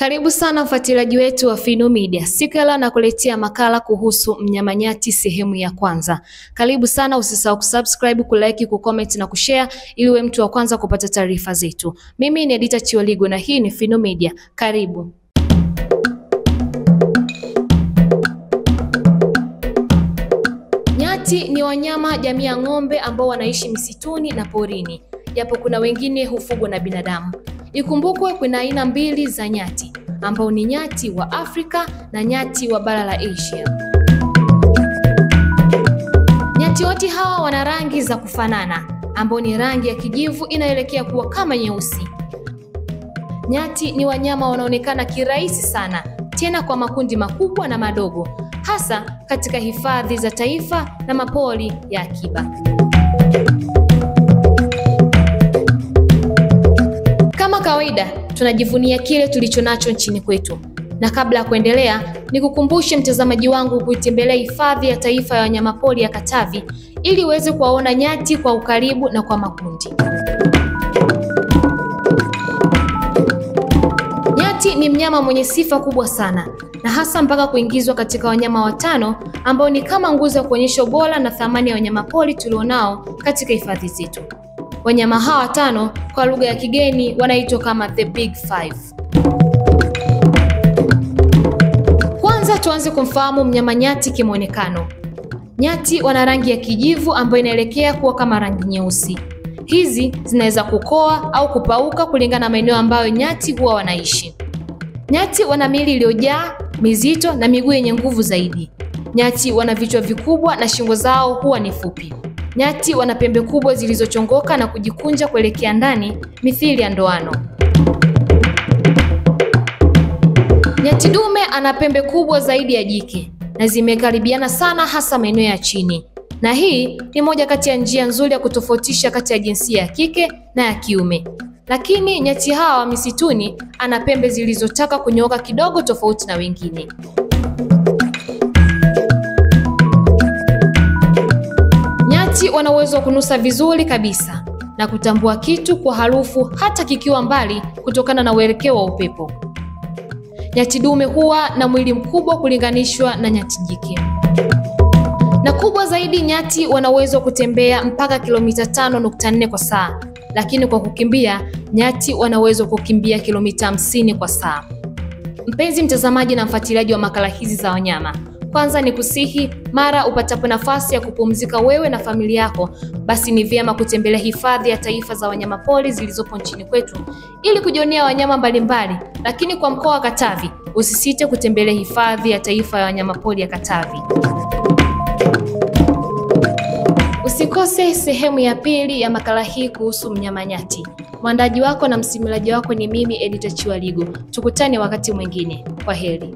Karibu sana mfuatiliaji wetu wa Fino Media. Siku ya leo nakuletea makala kuhusu mnyama nyati sehemu ya kwanza. Karibu sana, usisahau kusubscribe, kulike, kucomment na kushare ili uwe mtu wa kwanza kupata taarifa zetu. Mimi ni Edita Chiwaligo na hii ni Fino Media. Karibu. Nyati ni wanyama jamii ya ng'ombe ambao wanaishi misituni na porini, japo kuna wengine hufugwa na binadamu. Ikumbukwe kuna aina mbili za nyati ambao ni nyati wa Afrika na nyati wa bara la Asia. Nyati wote hawa wana rangi za kufanana ambao ni rangi ya kijivu inayoelekea kuwa kama nyeusi. Nyati ni wanyama wanaonekana kirahisi sana, tena kwa makundi makubwa na madogo, hasa katika hifadhi za taifa na mapori ya akiba. Kama kawaida, tunajivunia kile tulichonacho nchini kwetu. Na kabla ya kuendelea, nikukumbushe mtazamaji wangu kuitembelea hifadhi ya taifa ya wanyamapori ya Katavi ili uweze kuwaona nyati kwa ukaribu na kwa makundi. Nyati ni mnyama mwenye sifa kubwa sana, na hasa mpaka kuingizwa katika wanyama watano ambao ni kama nguzo ya kuonyesha ubora na thamani ya wanyamapori tulionao katika hifadhi zetu. Wanyama hawa watano kwa lugha ya kigeni wanaitwa kama the big five. Kwanza tuanze kumfahamu mnyama nyati kimuonekano. Nyati wana rangi ya kijivu ambayo inaelekea kuwa kama rangi nyeusi. Hizi zinaweza kukoa au kupauka kulingana na maeneo ambayo nyati huwa wanaishi. Nyati wana miili iliyojaa, mizito na miguu yenye nguvu zaidi. Nyati wana vichwa vikubwa na shingo zao huwa ni fupi. Nyati wana pembe kubwa zilizochongoka na kujikunja kuelekea ndani mithili ya ndoano. Nyati dume ana pembe kubwa zaidi ya jike na zimekaribiana sana, hasa maeneo ya chini. Na hii ni moja kati ya njia nzuri ya kutofautisha kati ya jinsia ya kike na ya kiume. Lakini nyati hawa wa misituni ana pembe zilizotaka kunyooka kidogo, tofauti na wengine. Nyati wana uwezo wa kunusa vizuri kabisa na kutambua kitu kwa harufu hata kikiwa mbali kutokana na uelekeo wa upepo. Nyati dume huwa na mwili mkubwa kulinganishwa na nyati jike. Na kubwa zaidi, nyati wana uwezo wa kutembea mpaka kilomita 5.4 kwa saa, lakini kwa kukimbia, nyati wana uwezo wa kukimbia kilomita 50 kwa saa. Mpenzi mtazamaji na mfuatiliaji wa makala hizi za wanyama, kwanza ni kusihi mara upatapo nafasi ya kupumzika wewe na familia yako, basi ni vyema kutembelea hifadhi ya taifa za wanyamapori zilizopo nchini kwetu ili kujionea wanyama mbalimbali. Lakini kwa mkoa wa Katavi, usisite kutembelea hifadhi ya taifa ya wanyamapori ya Katavi. Usikose sehemu ya pili ya makala hii kuhusu mnyama nyati. Mwandaji wako na msimuliaji wako ni mimi Edita Chiwaligo. Tukutane wakati mwingine. Kwaheri.